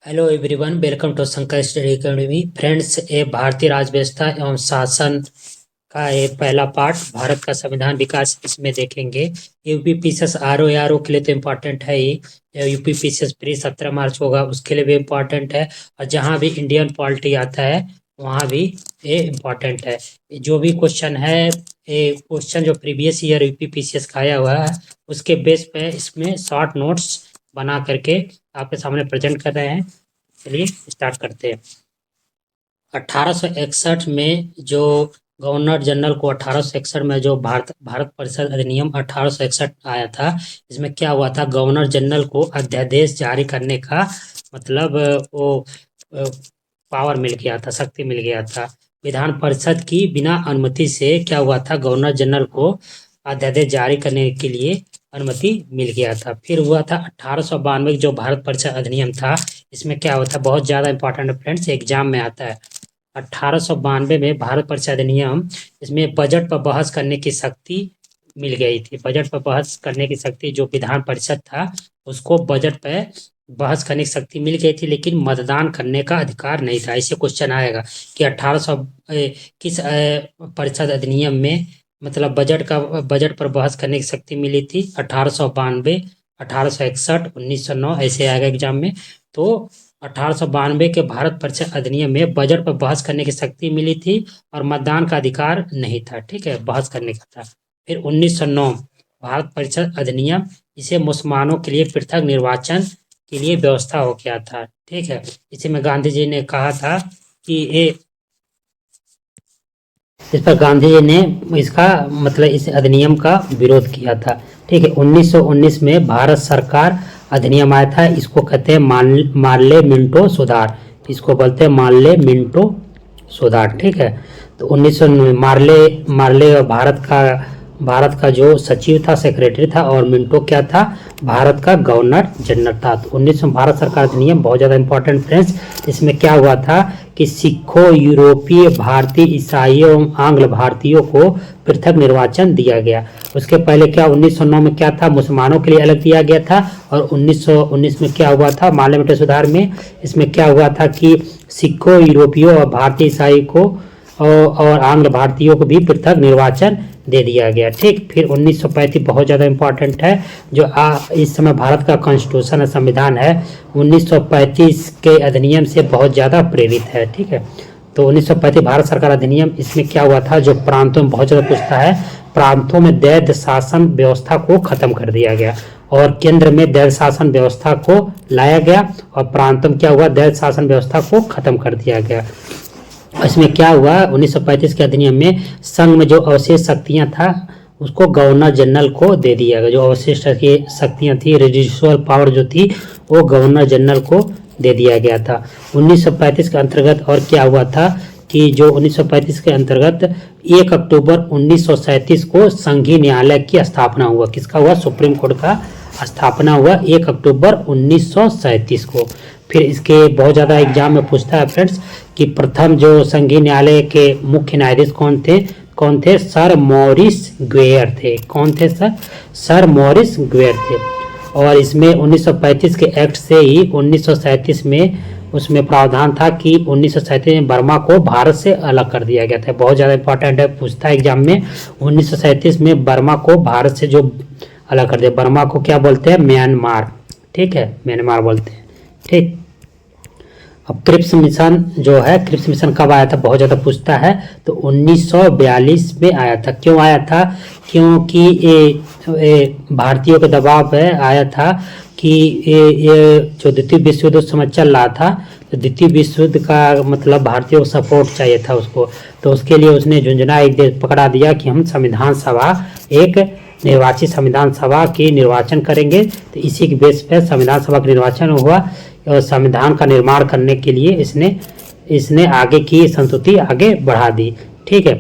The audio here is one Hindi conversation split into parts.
Hello everyone, welcome to Shankar study academy. Friends, ये भारतीय राज्य व्यवस्था एवं शासन का ये पहला पार्ट भारत का संविधान विकास इसमें देखेंगे। यूपी पीसीएस आर ओ के लिए तो इम्पोर्टेंट है ही। यूपी पीसीएस प्री 17 मार्च होगा, उसके लिए भी इम्पोर्टेंट है। और जहाँ भी इंडियन पॉलिटी आता है वहाँ भी ये इम्पोर्टेंट है। जो भी क्वेश्चन है, ये क्वेश्चन जो प्रीवियस ईयर यूपी पीसीएस का आया हुआ है उसके बेस पे इसमें शॉर्ट नोट्स बना करके आपके सामने प्रेजेंट कर रहे हैं। चलिए स्टार्ट करते हैं। 1861 में जो गवर्नर जनरल को 1861 में जो भारत भारत परिषद अधिनियम 1861 आया था, इसमें क्या हुआ था, गवर्नर जनरल को अध्यादेश जारी करने का मतलब वो पावर मिल गया था, शक्ति मिल गया था। विधान परिषद की बिना अनुमति से क्या हुआ था, गवर्नर जनरल को अध्यादेश जारी करने के लिए अनुमति मिल गया था। फिर हुआ था 1892 जो भारत परिषद अधिनियम था। इसमें क्या होता है, बहुत ज़्यादा इंपॉर्टेंट फ्रेंड्स, एग्जाम में आता है। 1892 में भारत परिषद अधिनियम, इसमें बजट पर बहस करने की शक्ति मिल गई थी। बजट पर बहस करने की शक्ति, जो विधान परिषद था उसको बजट पर बहस करने की शक्ति मिल गई थी, लेकिन मतदान करने का अधिकार नहीं था। ऐसे क्वेश्चन आएगा कि 1800 किस परिषद अधिनियम में मतलब बजट पर बहस करने की शक्ति मिली थी। 1892, 1861, 1909 ऐसे आएगा एग्जाम में। तो 1892 के भारत परिषद अधिनियम में बजट पर बहस करने की शक्ति मिली थी और मतदान का अधिकार नहीं था। ठीक है, बहस करने का था। फिर 1909 भारत परिषद अधिनियम, इसे मुसलमानों के लिए पृथक निर्वाचन के लिए व्यवस्था हो गया था। ठीक है, इसी में गांधी जी ने कहा था कि ये, इस पर गांधी जी ने इसका मतलब इस अधिनियम का विरोध किया था। ठीक है, 1919 में भारत सरकार अधिनियम आया था। इसको कहते हैं मार्ले मिंटो सुधार। इसको बोलते हैं मार्ले मिंटो सुधार। ठीक है, तो 1909 मार्ले भारत का जो सचिव था, सेक्रेटरी था, और मिंटो क्या था, भारत का गवर्नर जनरल था। तो 1900 भारत सरकार अधिनियम बहुत ज़्यादा इंपॉर्टेंट फ्रेंड्स। इसमें क्या हुआ था कि सिखों, यूरोपीय, भारतीय, ईसाइयों एवं आंग्ल भारतीयों को पृथक निर्वाचन दिया गया। उसके पहले क्या 1909 में क्या था, मुसलमानों के लिए अलग दिया गया था। और 1919 में क्या हुआ था, मार्ले मिंटो सुधार में, इसमें क्या हुआ था कि सिखों, यूरोपियों और भारतीय ईसाई को और आंग्ल भारतीयों को भी पृथक निर्वाचन दे दिया गया। ठीक, फिर 1935 बहुत ज़्यादा इंपॉर्टेंट है। जो इस समय भारत का कॉन्स्टिट्यूशन है, संविधान है, 1935 के अधिनियम से बहुत ज़्यादा प्रेरित है। ठीक है, तो 1935 भारत सरकार अधिनियम, इसमें क्या हुआ था, जो प्रांतों में बहुत ज़्यादा पूछता है, प्रांतों में दैध शासन व्यवस्था को खत्म कर दिया गया और केंद्र में दैध शासन व्यवस्था को लाया गया और प्रांतों में क्या हुआ, दैध शासन व्यवस्था को खत्म कर दिया गया। इसमें क्या हुआ, 1935 के अधिनियम में संघ में जो अवशेष शक्तियां था उसको गवर्नर जनरल को दे दिया गया। जो अवशेष शक्तियां थी, रेजिडुअल पावर जो थी, वो गवर्नर जनरल को दे दिया गया था। 1935 के अंतर्गत और क्या हुआ था कि जो 1935 के अंतर्गत 1 अक्टूबर 1937 को संघीय न्यायालय की स्थापना हुआ। किसका हुआ, सुप्रीम कोर्ट का स्थापना हुआ 1 अक्टूबर 1937 को। फिर इसके बहुत ज़्यादा एग्जाम में पूछता है फ्रेंड्स कि प्रथम जो संघीय न्यायालय के मुख्य न्यायाधीश कौन थे, सर मॉरिस ग्वेयर थे। कौन थे सर मॉरिस ग्वेयर थे। और इसमें 1935 के एक्ट से ही 1937 में उसमें प्रावधान था कि 1937 में बर्मा को भारत से अलग कर दिया गया था। बहुत ज़्यादा इंपॉर्टेंट है, पूछता है एग्जाम में। 1937 में बर्मा को भारत से जो अलग कर दिया, बर्मा को क्या बोलते हैं, म्यांमार। ठीक है, म्यांमार बोलते हैं। ठीक, अब क्रिप्स मिशन जो है, क्रिप्स मिशन कब आया था, बहुत ज़्यादा पूछता है। तो 1942 में आया था। क्यों आया था, क्योंकि ये भारतीयों के दबाव पे आया था कि ये जो द्वितीय विश्व युद्ध उस समय चल रहा था, तो द्वितीय विश्व युद्ध का मतलब भारतीयों को सपोर्ट चाहिए था उसको। तो उसके लिए उसने झुंझुना एक देश पकड़ा दिया कि हम संविधान सभा, एक निर्वाचित संविधान सभा की निर्वाचन करेंगे। तो इसी के बेस पे संविधान सभा का निर्वाचन हुआ और संविधान का निर्माण करने के लिए इसने आगे की संस्तुति आगे बढ़ा दी। ठीक है,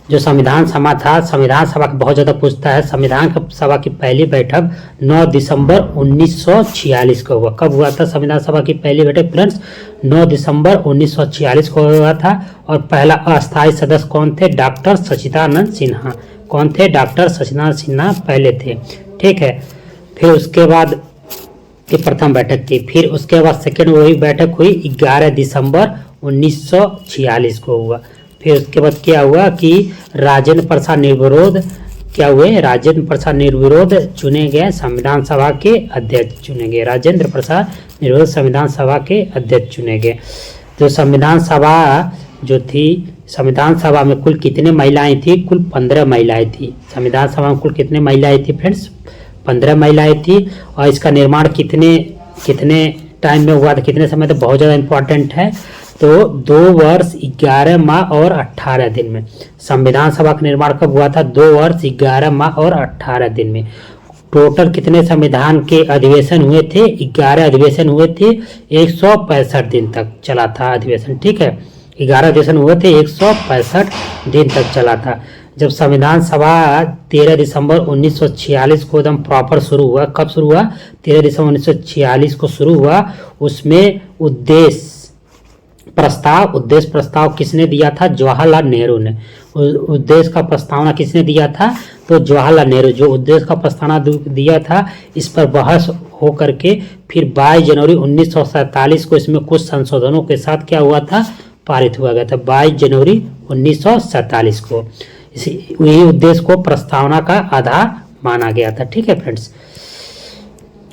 जो संविधान सभा था, संविधान सभा का बहुत ज़्यादा पूछता है। संविधान सभा की पहली बैठक 9 दिसंबर 1946 को हुआ। कब हुआ था संविधान सभा की पहली बैठक फ्रेंड्स, 9 दिसंबर 1946 को हुआ था। और पहला अस्थायी सदस्य कौन थे, डॉक्टर सच्चिदानंद सिन्हा। कौन थे, डॉक्टर सच्चिदानंद सिन्हा पहले थे। ठीक है, फिर उसके बाद ये प्रथम बैठक थी। फिर उसके बाद सेकेंड वही बैठक हुई 11 दिसंबर 1946 को हुआ। फिर उसके बाद क्या हुआ कि राजेंद्र प्रसाद निर्विरोध क्या हुए, राजेंद्र प्रसाद निर्विरोध चुने गए संविधान सभा के अध्यक्ष चुने गए। राजेंद्र प्रसाद निर्विरोध संविधान सभा के अध्यक्ष चुने गए। तो संविधान सभा जो थी, संविधान सभा में कुल कितने महिलाएं थी? कुल 15 महिलाएं थी। संविधान सभा में कुल कितने महिलाएं थी फ्रेंड्स? 15 महिलाएं थी। और इसका निर्माण कितने टाइम में हुआ था, कितने समय तक? बहुत ज़्यादा इंपॉर्टेंट है। तो 2 वर्ष 11 माह और 18 दिन में संविधान सभा का निर्माण कब हुआ था? 2 वर्ष 11 माह और 18 दिन में। टोटल कितने संविधान के अधिवेशन हुए थे? 11 अधिवेशन हुए थे। 165 दिन तक चला था अधिवेशन, ठीक है। 11 अधिवेशन हुए थे, 165 दिन तक चला था। जब संविधान सभा 13 दिसंबर 1946 को एकदम प्रॉपर शुरू हुआ, कब शुरू हुआ? 13 दिसंबर 1946 को शुरू हुआ। उसमें उद्देश्य प्रस्ताव किसने दिया था? जवाहरलाल नेहरू ने। उद्देश्य का प्रस्तावना किसने दिया था? तो जवाहरलाल नेहरू जो उद्देश्य का प्रस्तावना दिया था, इस पर बहस हो करके फिर 22 जनवरी 1947 को इसमें कुछ संशोधनों के साथ क्या हुआ था? पारित हुआ गया था 22 जनवरी 1947 को। यही उद्देश्य को प्रस्तावना का आधार माना गया था, ठीक है फ्रेंड्स।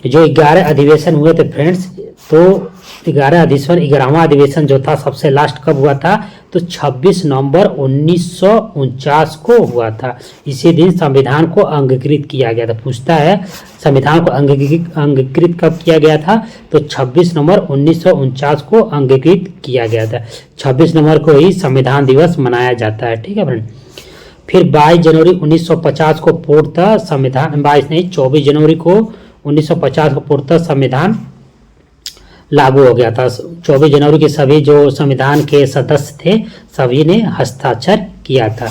जो 11 अधिवेशन हुए थे फ्रेंड्स, तो 11वां अधिवेशन जो था सबसे लास्ट कब हुआ था? तो 26 नवंबर 1949 को हुआ था। इसी दिन संविधान को अंगीकृत किया गया था। पूछता है संविधान को अंगीकृत कब किया गया था? तो 26 नवंबर 1949 को अंगीकृत किया गया था। 26 नवंबर को ही संविधान दिवस मनाया जाता है, ठीक है फ्रेंड। फिर 22 जनवरी 1950 को पूर्णतः संविधान, 24 जनवरी को 1950 को पूर्णतः संविधान लागू हो गया था। 24 जनवरी के सभी जो संविधान के सदस्य थे सभी ने हस्ताक्षर किया था।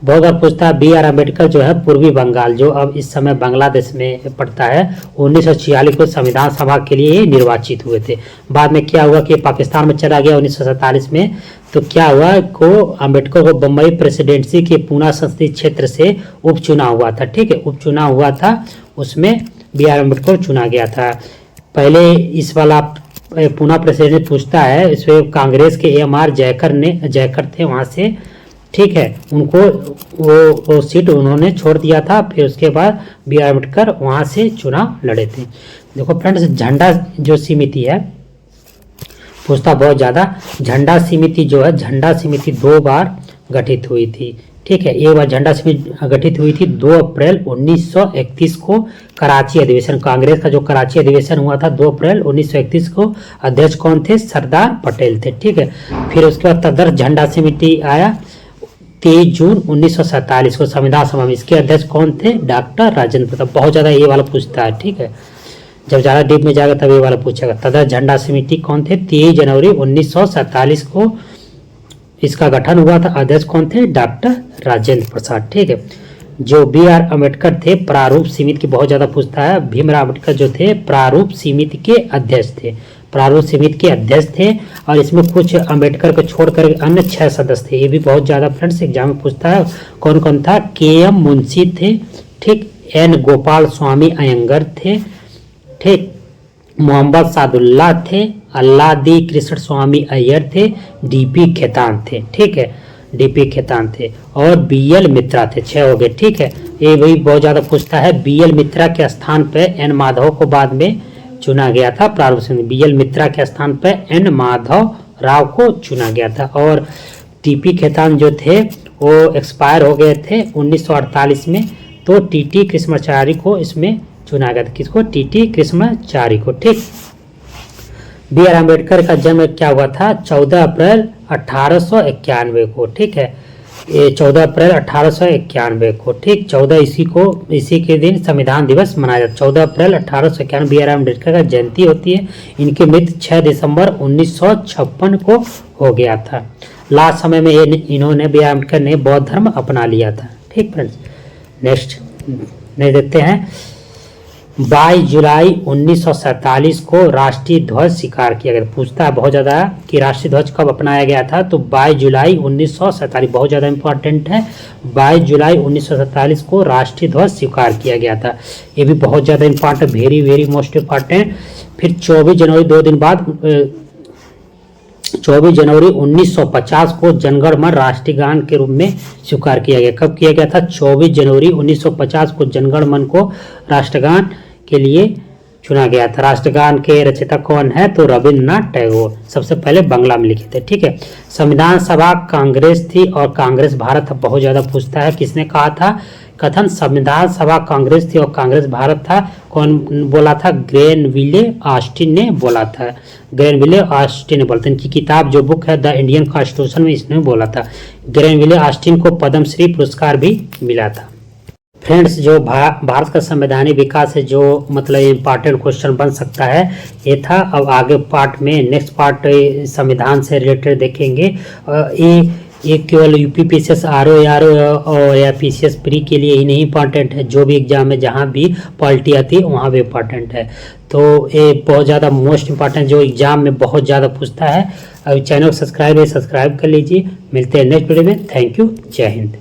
बहुत बार पूछता है BR अम्बेडकर जो है पूर्वी बंगाल, जो अब इस समय बांग्लादेश में पड़ता है, 1946 को संविधान सभा के लिए निर्वाचित हुए थे। बाद में क्या हुआ कि पाकिस्तान में चला गया 1947 में। तो क्या हुआ को अम्बेडकर को बम्बई प्रेसिडेंसी के पूना संसदीय क्षेत्र से उपचुनाव हुआ था, ठीक है। उपचुनाव हुआ था, उसमें BR अम्बेडकर चुना गया था। पहले इस वाला पूना प्रेसिडेंट पूछता है, इसमें कांग्रेस के AMR जयकर थे वहाँ से, ठीक है। उनको वो सीट उन्होंने छोड़ दिया था। फिर उसके बाद BR अम्बेडकर वहाँ से चुनाव लड़े थे। देखो फ्रेंड्स, झंडा जो समिति है पूछता बहुत ज़्यादा। झंडा समिति जो है, झंडा समिति 2 बार गठित हुई थी, ठीक है। एक बार झंडा समिति गठित हुई थी 2 अप्रैल 1931 को कराची अधिवेशन, कांग्रेस का जो कराची अधिवेशन हुआ था 2 अप्रैल 1931 को। अध्यक्ष कौन थे? सरदार पटेल थे, ठीक है। फिर उसके बाद तदर्थ झंडा समिति आया 23 जून 1947 को संविधान सभा में। इसके अध्यक्ष कौन थे? डॉक्टर राजेंद्र प्रसाद। बहुत ज़्यादा ये वाला पूछता है, ठीक है। जब ज़्यादा डीप में जाएगा तब ये वाला पूछेगा। तदर्थ झंडा समिति कौन थे? 23 जनवरी 1947 को इसका गठन हुआ था। अध्यक्ष कौन थे? डॉक्टर राजेंद्र प्रसाद, ठीक है। जो BR अम्बेडकर थे प्रारूप समिति की, बहुत ज़्यादा पूछता है। भीमराव अम्बेडकर जो थे प्रारूप समिति के अध्यक्ष थे, प्रारूप समिति के अध्यक्ष थे। और इसमें कुछ अम्बेडकर को छोड़कर अन्य 6 सदस्य थे। ये भी बहुत ज़्यादा फ्रेंड्स एग्जाम में पूछता है। कौन कौन था? KM मुंशी थे, ठीक। N गोपाल स्वामी अयंगर थे, ठीक। मोहम्मद सादुल्ला थे, अल्लादी कृष्ण स्वामी अय्यर थे, DP खेतान थे, ठीक है। DP खेतान थे और BL मित्रा थे। 6 हो गए, ठीक है। ये भी बहुत ज़्यादा पूछता है। BL मित्रा के स्थान पे N माधव को बाद में चुना गया था प्रारूप समिति। BL मित्रा के स्थान पे N माधव राव को चुना गया था। और DP खेतान जो थे वो एक्सपायर हो गए थे 1948 में। तो TT कृष्णाचारी को इसमें चुना गया था। किसको? TT कृष्णाचारी को, ठीक। BR अम्बेडकर का जन्म क्या हुआ था? 14 अप्रैल 1891 को, ठीक है। ये 14 अप्रैल 1891 को, ठीक। 14 इसी के दिन संविधान दिवस मनाया जाता है। 14 अप्रैल 1891 BR अम्बेडकर का जयंती होती है। इनकी मृत्यु 6 दिसंबर 1956 को हो गया था। लास्ट समय में इन्होंने BR अम्बेडकर ने बौद्ध धर्म अपना लिया था, ठीक फ्रेंड्स। नेक्स्ट देखते हैं। 22 जुलाई 1947 को राष्ट्रीय ध्वज स्वीकार किया गया। पूछता है बहुत ज़्यादा कि राष्ट्रीय ध्वज कब अपनाया गया था, तो 22 जुलाई 1947, बहुत ज़्यादा इंपॉर्टेंट है। 22 जुलाई 1947 को राष्ट्रीय ध्वज स्वीकार किया गया था। ये भी बहुत ज़्यादा important, very very most important. फिर 24 जनवरी 2 दिन बाद 24 जनवरी 1950 को जनगण मन राष्ट्रीय गान के रूप में स्वीकार किया गया। कब किया गया था? 24 जनवरी 1950 को जनगण मन को राष्ट्रगान के लिए चुना गया था। राष्ट्रगान के रचयिता कौन है? तो रविन्द्रनाथ टैगोर, सबसे पहले बांग्ला में लिखे थे। ठीक है। संविधान सभा कांग्रेस थी और कांग्रेस भारत बहुत ज्यादा पूछता है, किसने कहा था? कथन संविधान सभा कांग्रेस थी और कांग्रेस भारत था। कौन बोला था? ग्रेनविले ऑस्टिन ने बोला था। ग्रेनविले ऑस्टिन ने बोला था। इनकी किताब जो बुक है द इंडियन कॉन्स्टिट्यूशन में इसने बोला था। ग्रेनविले ऑस्टिन को पद्मश्री पुरस्कार भी मिला था। फ्रेंड्स, जो भारत का संवैधानिक विकास है, जो मतलब इम्पॉर्टेंट क्वेश्चन बन सकता है, ये था। अब आगे पार्ट में नेक्स्ट पार्ट संविधान से रिलेटेड देखेंगे। ये केवल यूपीपीसीएस आरओ या पीसीएस प्री के लिए ही नहीं इंपॉर्टेंट है, जो भी एग्जाम है जहाँ भी पॉलिटी आती है वहाँ भी इम्पॉर्टेंट है। तो ये बहुत ज़्यादा मोस्ट इंपॉर्टेंट जो एग्जाम में बहुत ज़्यादा पूछता है। अभी चैनल सब्सक्राइब कर लीजिए। मिलते हैं नेक्स्ट वीडियो में। Thank you. जय हिंद।